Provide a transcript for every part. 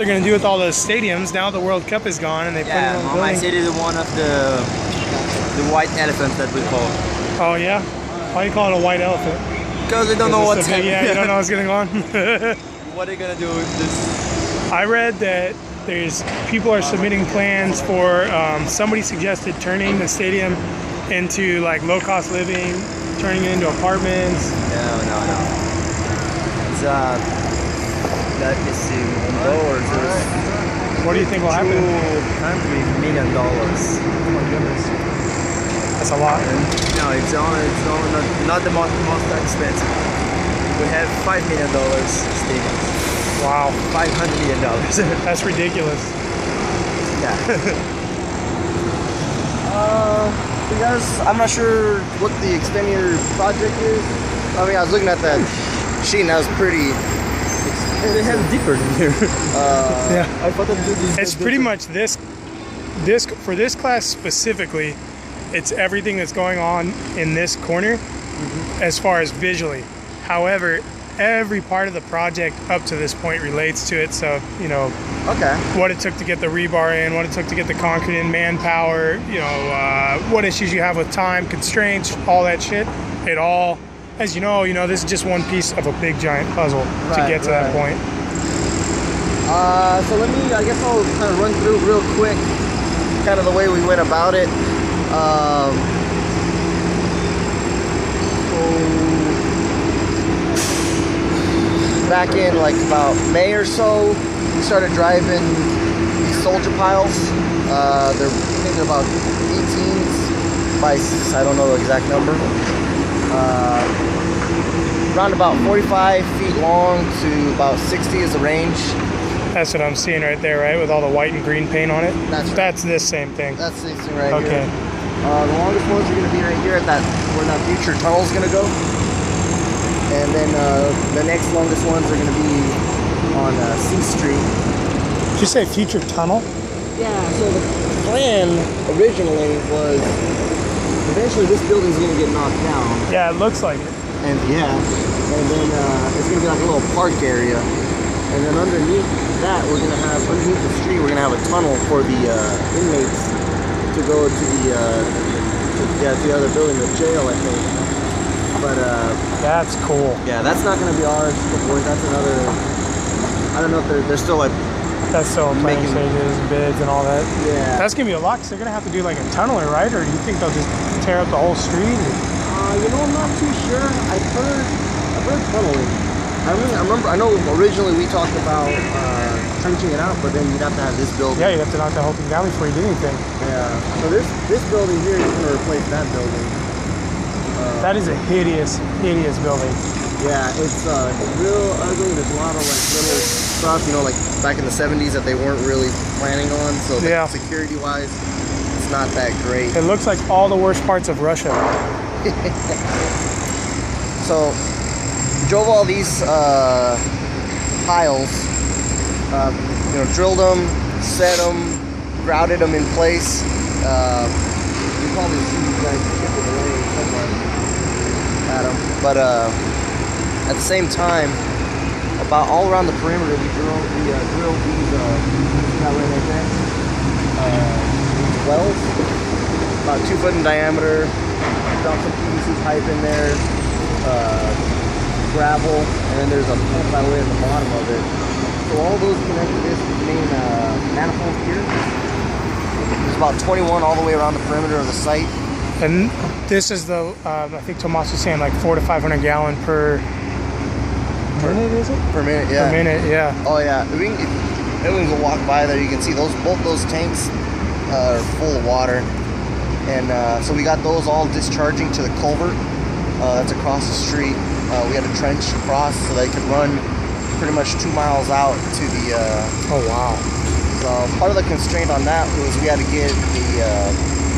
They're gonna do with all those stadiums now. The World Cup is gone, and they put it on the building. My city is one of the white elephants that we call. Oh yeah, why do you call it a white elephant? Because they don't know what's happening. Yeah, you don't know what's going on. What are they gonna do with this? I read that people are submitting plans for. Somebody suggested turning the stadium into like low-cost living, turning it into apartments. No. It's let me see. Dollars. What do you think will happen? $200 million. Oh my goodness, that's a lot. No, it's not the most expensive. We have $5 million stadiums. Wow, $500 million. That's ridiculous. Yeah. So guys, I'm not sure what the extending project is. I mean, I was looking at that sheet and that was pretty. They have deeper than here. Yeah, I thought that it's pretty much this for this class specifically. It's everything that's going on in this corner, as far as visually. However, every part of the project up to this point relates to it. So, you know, what it took to get the rebar in, what it took to get the concrete in, manpower, you know, what issues you have with time, constraints, all that shit. It all, as you know, this is just one piece of a big giant puzzle to get to that point. So I guess I'll kind of run through real quick, kind of the way we went about it. Back in like about May or so, we started driving these soldier piles. I think they're about 18s by, I don't know the exact number. Around about 45 feet long to about 60 is the range. That's what I'm seeing right there, right? With all the white and green paint on it? That's this same thing. That's this thing right here. Okay. The longest ones are going to be right here at where that future tunnel is going to go. And then the next longest ones are going to be on C Street. Did you say future tunnel? Yeah, so the plan originally was eventually this building's going to get knocked down. Yeah, it looks like it. And then it's going to be like a little park area. And then underneath that, underneath the street, we're going to have a tunnel for the inmates to go to the other building, the jail, I think. But that's cool. Yeah, that's not going to be ours. That's another. I don't know if they're still like. That's still planning stages, bids, and all that. Yeah. That's gonna be a lot. So they're gonna have to do like a tunneler, right? Or do you think they'll just tear up the whole street? I'm not too sure. I've heard tunneling. I know originally we talked about trenching it out, but then you'd have to have this building. Yeah, you'd have to knock the whole thing down before you did anything. Yeah. So this building here is going to replace that building. That is a hideous building. Yeah, it's real ugly. There's a lot of like little stuff, like back in the 70s that they weren't really planning on. So security-wise, it's not that great. It looks like all the worst parts of Russia. So, drove all these piles, drilled them, set them, grouted them in place. You probably see these guys chipping away somewhere at them. But at the same time, about all around the perimeter, we drilled these, that way right there, wells, about 2 foot in diameter. Dumped some PVC pipe in there, gravel, and then there's a pump that way at the bottom of it. So all those connect to this main manifold here. There's about 21 all the way around the perimeter of the site. And this is the, I think Tomas was saying like 400 to 500 gallon per minute, is it? Per minute, yeah. Per minute, yeah. Oh yeah. If we can walk by there, you can see both those tanks are full of water. And so we got those all discharging to the culvert that's across the street. We had a trench across so they could run pretty much 2 miles out to the... oh, wow. So part of the constraint on that was we had to get the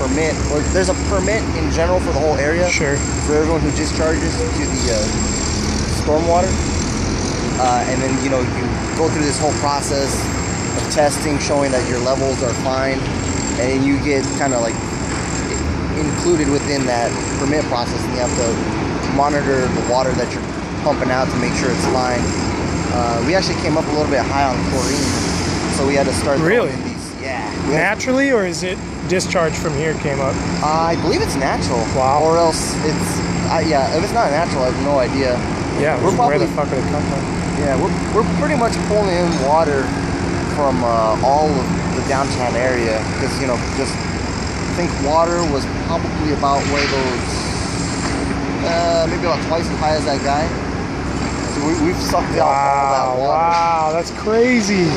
permit. Or there's a permit in general for the whole area. Sure. For everyone who discharges to the stormwater. And then, you go through this whole process of testing, showing that your levels are fine. And you get kind of like included within that permit process, and you have to monitor the water that you're pumping out to make sure it's fine. We actually came up a little bit high on chlorine, So we had to start Really? throwing in these. Yeah. Naturally, or is it discharge from here came up? I believe it's natural. Wow. Or else it's yeah. If it's not natural, I have no idea. Yeah, where the fuck would it come from? Yeah, we're pretty much pulling in water from all of the downtown area because just I think water was probably about where those maybe about twice as high as that guy. So we've sucked out all that water. Wow, that's crazy.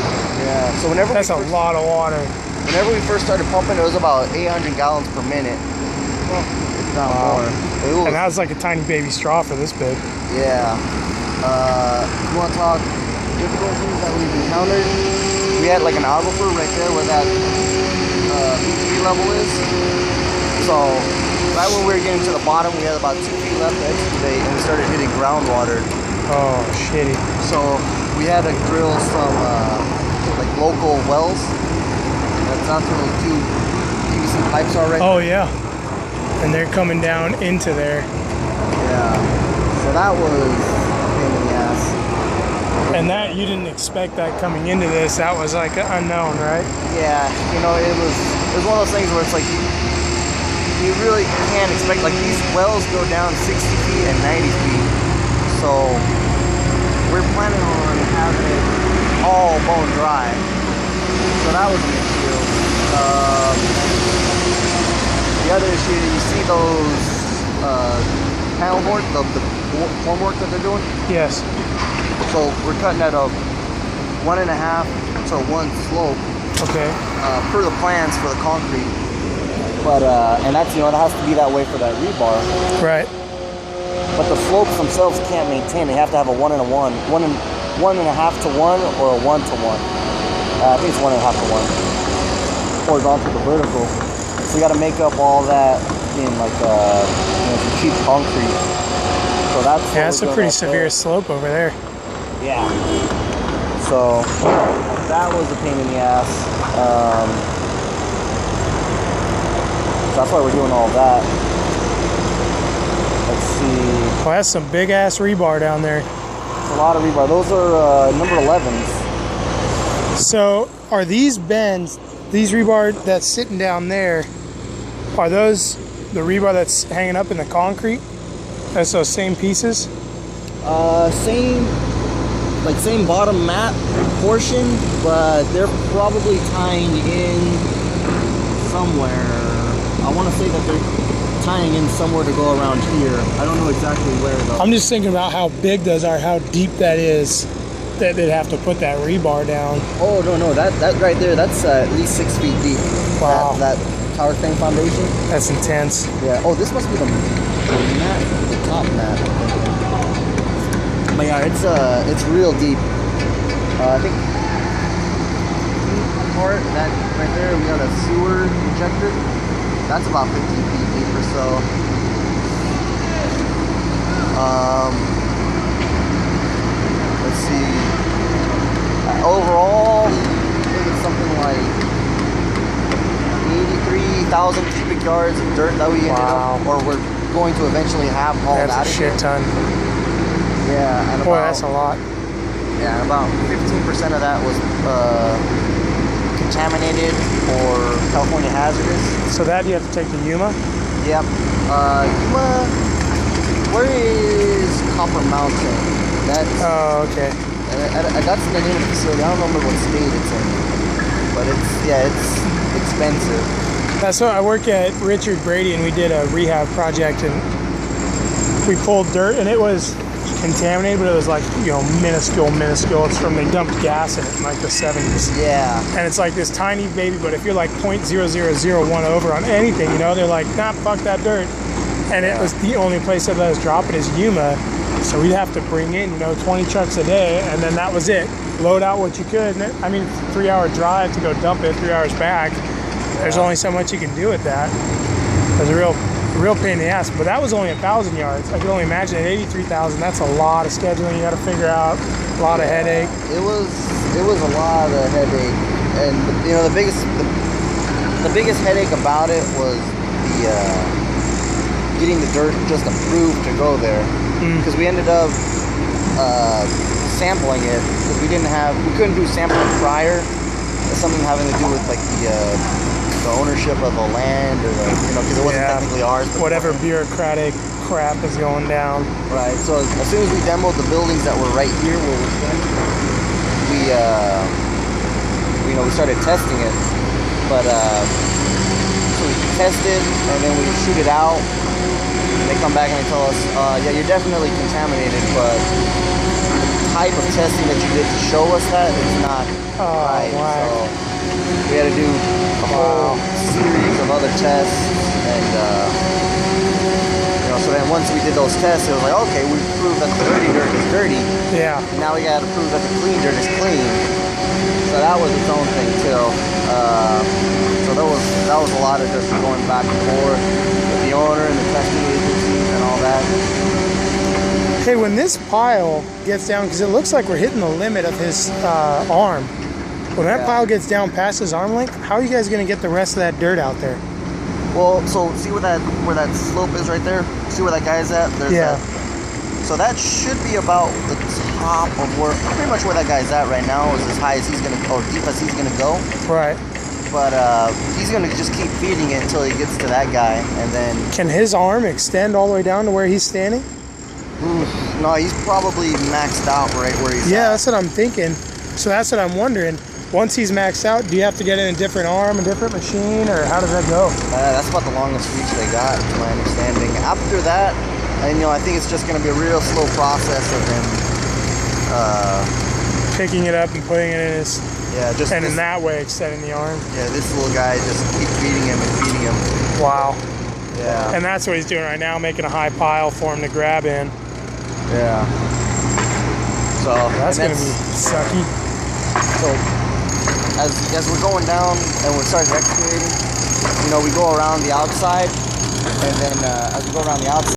Yeah. So that's a lot of water. Whenever we first started pumping, it was about 800 gallons per minute. If not more. And that was like a tiny baby straw for this big. Yeah. You want to talk difficulties that we've encountered? We had like an aquifer right there where that tree level is. So right when we were getting to the bottom, we had about 2 feet left to excavate, and we started hitting groundwater. Oh, shitty. So we had to drill some like local wells. That's where those 2 PVC pipes are right Oh, yeah. And they're coming down into there. Yeah. So that was a pain in the ass. And that, you didn't expect that coming into this. That was like unknown, right? Yeah. It was one of those things where it's like you really can't expect, like these wells go down 60 feet and 90 feet. So we're planning on having it all bone dry. So that was an issue. The other issue, you see those panel board, the formwork that they're doing? Yes. So we're cutting at a 1.5 to 1 slope. Okay. Per the plans for the concrete. But and that's that has to be that way for that rebar. Right. But the slopes themselves can't maintain. They have to have a 1 and a 1, 1.5 to 1, or a 1 to 1. I think it's 1.5 to 1. Horizontal to vertical. So we got to make up all that in like some cheap concrete. So that's a pretty severe slope over there. Yeah. So that was a pain in the ass. So that's why we're doing all that. Let's see. Well, that's some big ass rebar down there. It's a lot of rebar. Those are number 11s. So are these bends, these rebar that's sitting down there, are those the rebar that's hanging up in the concrete? That's those same pieces? Same bottom mat portion, but they're probably tying in somewhere. I want to say that they're tying in somewhere to go around here. I don't know exactly where though. I'm just thinking about how big those are, how deep that is, that they'd have to put that rebar down. Oh, no, that right there, that's at least 6 feet deep. Wow. That tower crane foundation. That's intense. Yeah. Oh, this must be the mat, the top mat. But yeah, it's real deep. I think part that right there, we got a sewer injector. That's about 15 feet deep or so. Let's see. Overall, I think it's something like 83,000 cubic yards of dirt that we ended up, or we're going to eventually have hauled out of here. That's a shit ton. Yeah, and boy, that's a lot. Yeah, and about 15% of that was contaminated or California hazardous. So that you have to take to Yuma? Yep. Yuma, where is Copper Mountain? That's, oh, okay. That's the name of the facility. I don't remember what state it's in, but it's expensive. So I work at Richard Brady, and we did a rehab project, and we pulled dirt, and it was contaminated, but it was like, minuscule. It's from, they dumped gas in it in like the 70s. Yeah. And it's like this tiny baby, but if you're like 0.0001 over on anything, they're like, nah, fuck that dirt. And it was the only place that let us drop it is Yuma. So we'd have to bring in, 20 trucks a day, and then that was it. Load out what you could. And 3-hour drive to go dump it, 3 hours back. There's only so much you can do with that. It was a real pain in the ass. But that was only 1,000 yards. I can only imagine at 83,000, that's a lot of scheduling you got to figure out, a lot of headache. It was a lot of headache, and the biggest headache about it was getting the dirt just approved to go there, because we ended up sampling it because we couldn't do sampling prior something having to do with like the ownership of the land, or the, you know, because it wasn't technically ours. Whatever bureaucratic crap is going down. Right. So as soon as we demoed the buildings that were right here where we're standing, we started testing it. But so we test it, and then we shoot it out. And they come back and they tell us, yeah, you're definitely contaminated, but the type of testing that you did to show us that is not right. Wow. So we had to do a whole series of other tests, and so then once we did those tests, it was like, okay, we proved that the dirty dirt is dirty. Yeah. Now we got to prove that the clean dirt is clean. So that was its own thing too. So that was a lot of just going back and forth with the owner and the testing agencies and all that. Hey, when this pile gets down, because it looks like we're hitting the limit of his arm. When that pile gets down past his arm length, how are you guys going to get the rest of that dirt out there? Well, so see where that slope is right there? See where that guy's at? There's that. So that should be about the top of pretty much where that guy's at right now, is as high as he's gonna, or deep as he's gonna go. Right. But he's gonna just keep feeding it until he gets to that guy, and then. Can his arm extend all the way down to where he's standing? No, he's probably maxed out right where he's at. Yeah, that's what I'm thinking. So that's what I'm wondering. Once he's maxed out, do you have to get in a different arm, a different machine, or how does that go? That's about the longest reach they got, to my understanding. After that, I think it's just going to be a real slow process of him picking it up and putting it in his... Yeah, just... And in that way, extending the arm. Yeah, this little guy just keep feeding him and feeding him. Wow. Yeah. And that's what he's doing right now, making a high pile for him to grab in. Yeah. So that's going to be sucky. So as we're going down and we're starting excavating, we go around the outside, and then as we go around the outside,